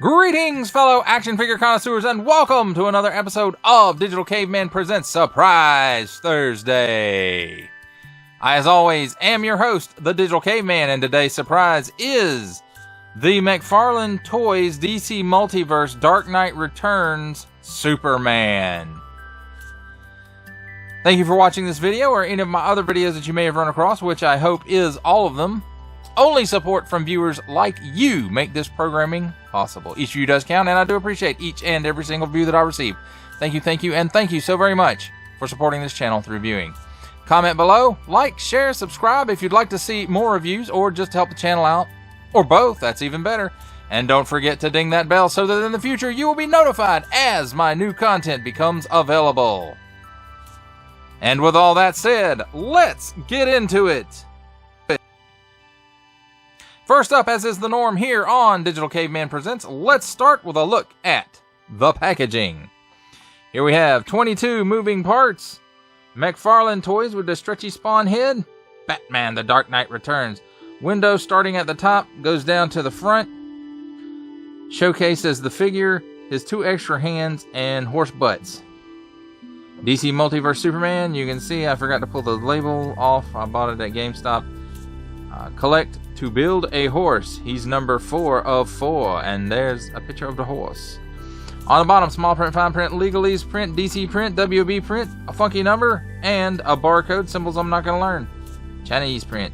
Greetings, fellow action figure connoisseurs, and welcome to another episode of Digital Caveman Presents Surprise Thursday. I, as always, am your host, the Digital Caveman, and today's surprise is the McFarlane Toys DC Multiverse Dark Knight Returns Superman. Thank you for watching this video or any of my other videos that you may have run across, which I hope is all of them. Only support from viewers like you make this programming possible. Each view does count, and I do appreciate each and every single view that I receive. Thank you, and thank you so very much for supporting this channel through viewing. Comment below, like, share, subscribe if you'd like to see more reviews or just to help the channel out, or both, that's even better. And don't forget to ding that bell so that in the future you will be notified as my new content becomes available. And with all that said, let's get into it. First up, as is the norm here on Digital Caveman Presents, let's start with a look at the packaging. Here we have 22 moving parts, McFarlane Toys with the stretchy spawn head, Batman the Dark Knight Returns. Window starting at the top, goes down to the front, showcases the figure, his two extra hands, and horse butts. DC Multiverse Superman, you can see I forgot to pull the label off, I bought it at GameStop. Collect to build a horse. He's number 4 of 4, and there's a picture of the horse. On the bottom, small print, fine print, legalese print, DC print, WB print, a funky number, and a barcode, symbols I'm not going to learn. Chinese print,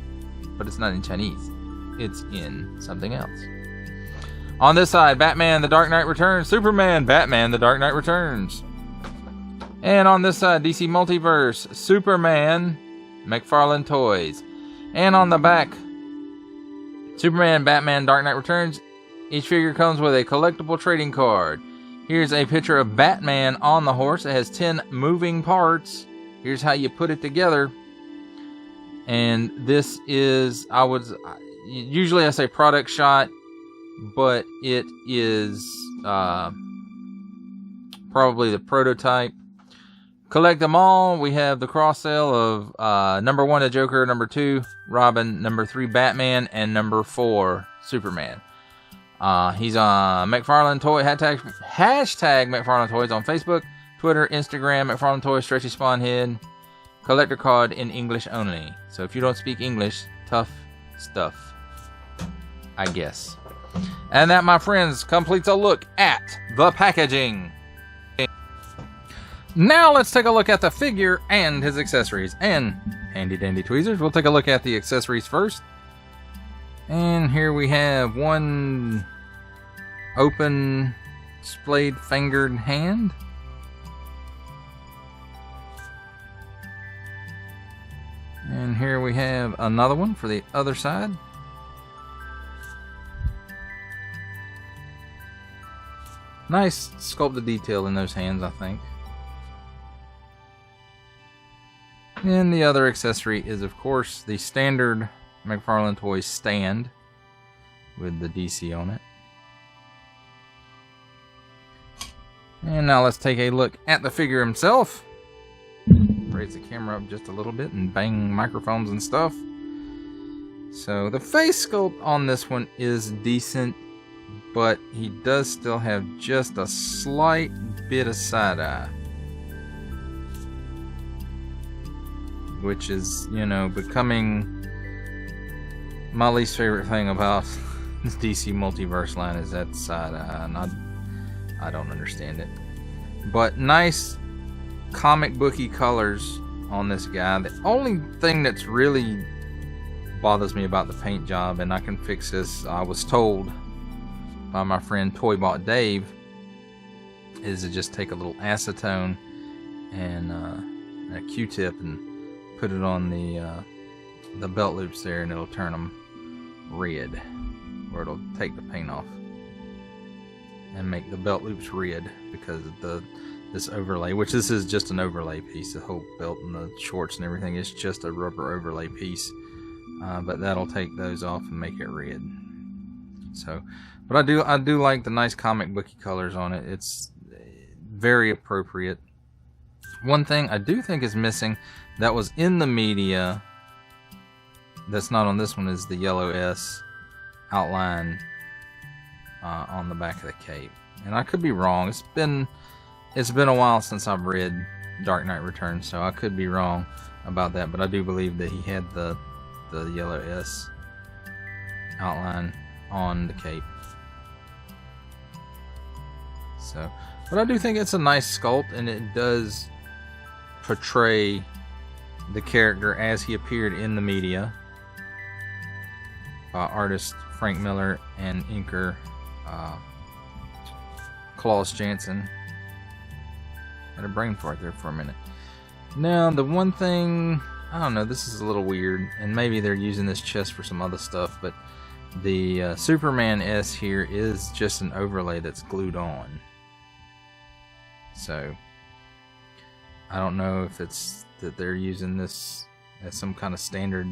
but it's not in Chinese. It's in something else. On this side, Batman the Dark Knight Returns, Superman, Batman the Dark Knight Returns. And on this side, DC Multiverse, Superman, McFarlane Toys. And on the back, Superman, Batman, Dark Knight Returns. Each figure comes with a collectible trading card. Here's a picture of Batman on the horse. It has 10 moving parts. Here's how you put it together. And this is, usually I say product shot, but it is probably the prototype. Collect them all. We have the cross sale of number 1 the Joker, number 2 Robin, number 3 Batman, and number 4 Superman. He's on McFarlane Toy hashtag McFarlane Toys on Facebook, Twitter, Instagram. McFarlane Toys stretchy spawn head. Collector card in English only. So if you don't speak English, tough stuff, I guess. And that, my friends, completes a look at the packaging. Now let's take a look at the figure and his accessories and handy dandy tweezers. We'll take a look at the accessories first. And here we have one open splayed fingered hand. And here we have another one for the other side. Nice sculpted detail in those hands, I think. And the other accessory is, of course, the standard McFarlane Toys stand with the DC on it. And now let's take a look at the figure himself. Raise the camera up just a little bit and bang microphones and stuff. So the face sculpt on this one is decent, but he does still have just a slight bit of side eye, which is, you know, becoming my least favorite thing about the DC Multiverse line is that side eye, and I don't understand it. But nice comic booky colors on this guy. The only thing that's really bothers me about the paint job, and I can fix this, I was told by my friend Toybot Dave, is to just take a little acetone and a Q-tip and put it on the belt loops there, and it'll turn them red, or it'll take the paint off and make the belt loops red because of this overlay, which this is just an overlay piece. The whole belt and the shorts and everything is just a rubber overlay piece, but that'll take those off and make it red. So, but I do like the nice comic booky colors on it. It's very appropriate. One thing I do think is missing that was in the media that's not on this one is the yellow S outline on the back of the cape. And I could be wrong. It's been a while since I've read Dark Knight Returns, so I could be wrong about that. But I do believe that he had the yellow S outline on the cape. So, but I do think it's a nice sculpt, and it does portray the character as he appeared in the media by artist Frank Miller and inker Klaus Janson. Had a brain fart there for a minute. Now, the one thing, I don't know, this is a little weird, and maybe they're using this chest for some other stuff, but the Superman S here is just an overlay that's glued on. So, I don't know if it's that they're using this as some kind of standard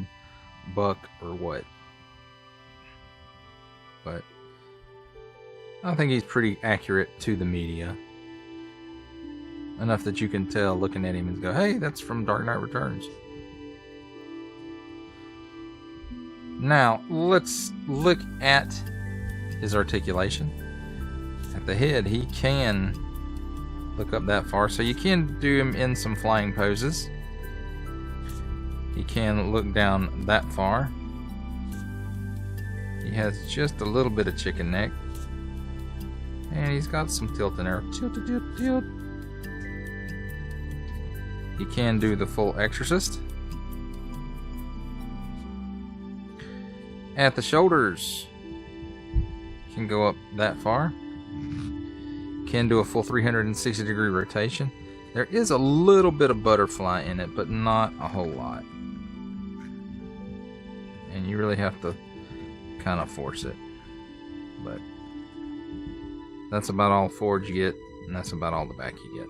buck or what. But I think he's pretty accurate to the media. Enough that you can tell looking at him and go, hey, that's from Dark Knight Returns. Now, let's look at his articulation. At the head, he can look up that far, so you can do him in some flying poses. He can look down that far. He has just a little bit of chicken neck, and he's got some tilt in there. Tilt, tilt, tilt. He can do the full Exorcist. At the shoulders, can go up that far. Can do a full 360 degree rotation. There is a little bit of butterfly in it, but not a whole lot. And you really have to kind of force it. But that's about all forward you get, and that's about all the back you get.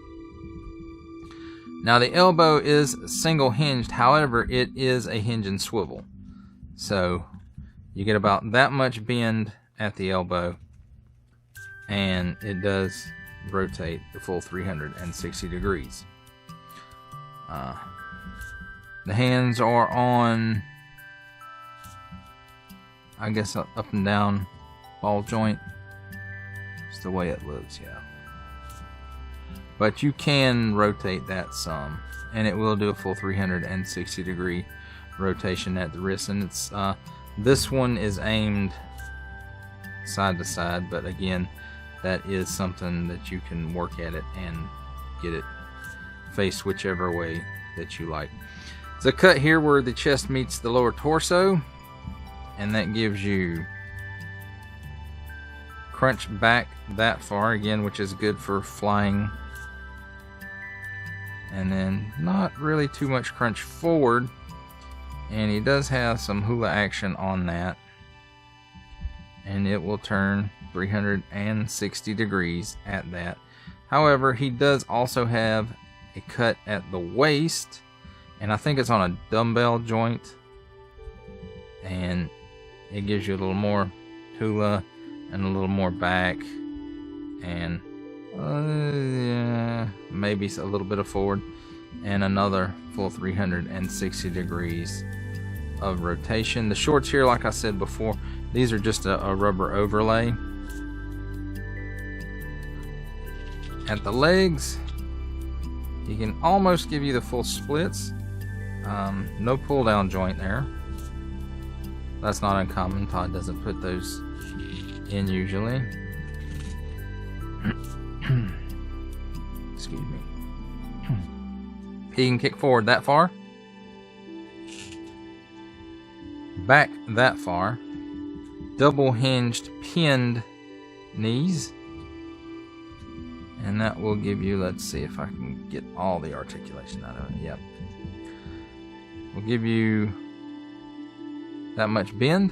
Now the elbow is single hinged, however it is a hinge and swivel. So you get about that much bend at the elbow, and it does rotate the full 360 degrees. The hands are on, I guess, up and down ball joint. It's the way it looks, yeah. But you can rotate that some, and it will do a full 360 degree rotation at the wrist. And it's this one is aimed side to side, but again, that is something that you can work at it and get it face whichever way that you like. There's a cut here where the chest meets the lower torso, and that gives you crunch back that far again, which is good for flying, and then not really too much crunch forward, and he does have some hula action on that, and it will turn 360 degrees at that. However, he does also have a cut at the waist, and I think it's on a dumbbell joint, and it gives you a little more hula and a little more back, and maybe a little bit of forward, and another full 360 degrees of rotation. The shorts here, like I said before, these are just a rubber overlay. At the legs, he can almost give you the full splits. No pull down joint there. That's not uncommon. Todd doesn't put those in usually. Excuse me. He can kick forward that far, back that far, double hinged pinned knees, and that will give you, let's see if I can get all the articulation out of it. Yep. Will give you that much bend,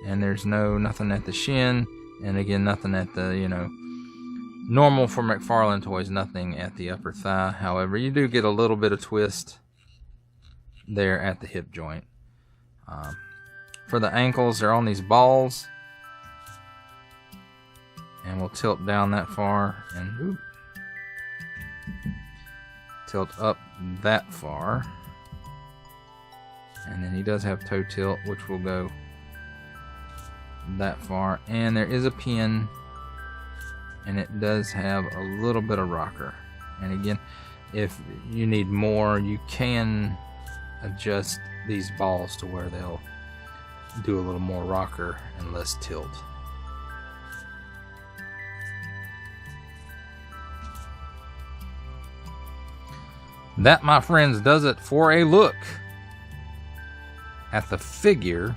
and there's nothing at the shin, and again nothing at the, normal for McFarlane toys, nothing at the upper thigh. However, you do get a little bit of twist there at the hip joint. For the ankles, they're on these balls, and we'll tilt down that far and tilt up that far. And then he does have toe tilt, which will go that far. And there is a pin, and it does have a little bit of rocker. And again, if you need more, you can adjust these balls to where they'll do a little more rocker and less tilt. That, my friends, does it for a look at the figure.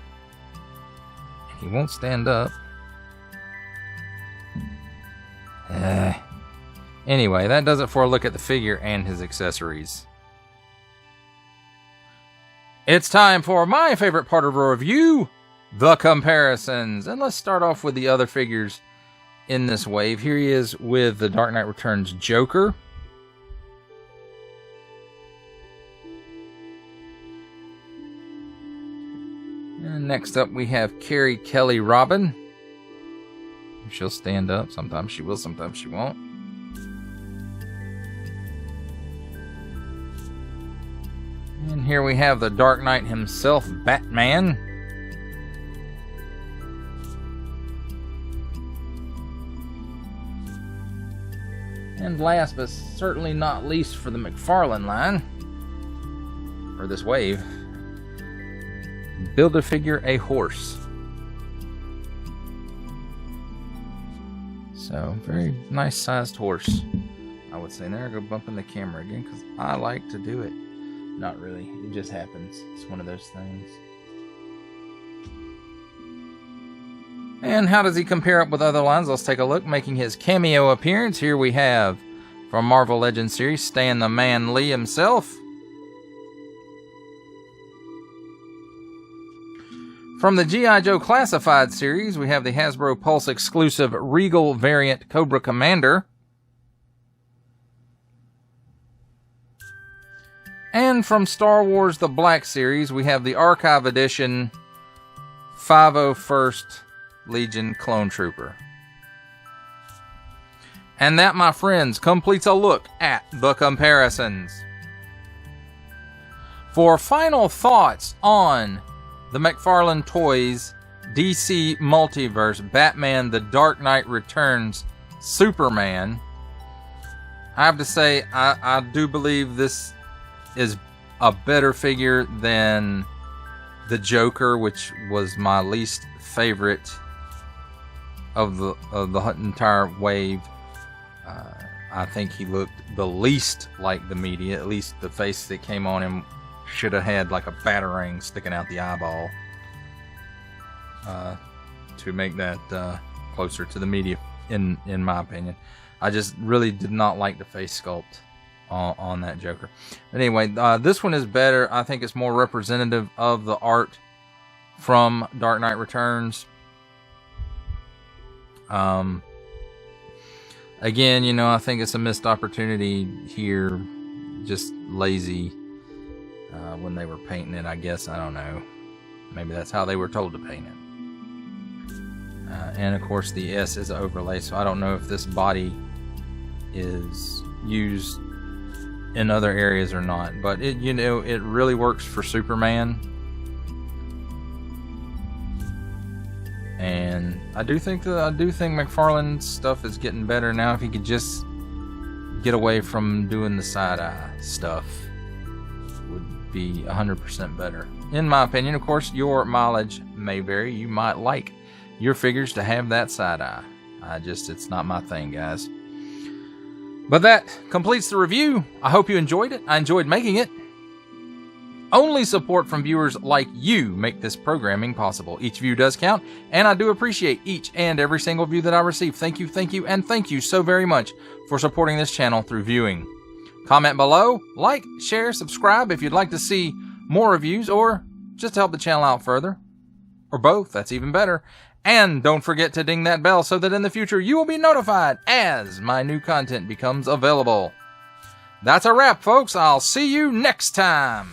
He won't stand up. Anyway, that does it for a look at the figure and his accessories. It's time for my favorite part of a review, the comparisons. And let's start off with the other figures in this wave. Here he is with the Dark Knight Returns Joker. And next up we have Carrie Kelly Robin. She'll stand up. Sometimes she will, sometimes she won't. And here we have the Dark Knight himself, Batman. And last but certainly not least for the McFarlane line, or this wave, Build-A-Figure a horse. So, very nice sized horse, I would say. There I go bumping the camera again, because I like to do it. Not really, it just happens. It's one of those things. And how does he compare up with other lines? Let's take a look. Making his cameo appearance, here we have, from Marvel Legends series, Stan the Man Lee himself. From the G.I. Joe Classified series, we have the Hasbro Pulse exclusive Regal variant Cobra Commander. And from Star Wars The Black Series, we have the Archive Edition 501st Legion Clone Trooper. And that, my friends, completes a look at the comparisons. For final thoughts on the McFarlane Toys DC Multiverse Batman The Dark Knight Returns Superman, I have to say I do believe this is a better figure than the Joker, which was my least favorite of the entire wave. I think he looked the least like the media. At least the face that came on him should have had like a batarang sticking out the eyeball to make that closer to the media, in my opinion. I just really did not like the face sculpt on that Joker. But anyway, this one is better. I think it's more representative of the art from Dark Knight Returns. Again, you know, I think it's a missed opportunity here. Just lazy when they were painting it, I guess. I don't know. Maybe that's how they were told to paint it. And of course the S is an overlay, so I don't know if this body is used in other areas or not, but it, you know, it really works for Superman. And I do think McFarlane's stuff is getting better now. If he could just get away from doing the side eye stuff, would be 100% better, in my opinion. Of course, your mileage may vary. You might like your figures to have that side eye. It's not my thing, guys. But that completes the review. I hope you enjoyed it. I enjoyed making it. Only support from viewers like you make this programming possible. Each view does count, and I do appreciate each and every single view that I receive. Thank you, and thank you so very much for supporting this channel through viewing. Comment below, like, share, subscribe if you'd like to see more reviews, or just to help the channel out further. Or both, that's even better. And don't forget to ding that bell so that in the future you will be notified as my new content becomes available. That's a wrap, folks. I'll see you next time.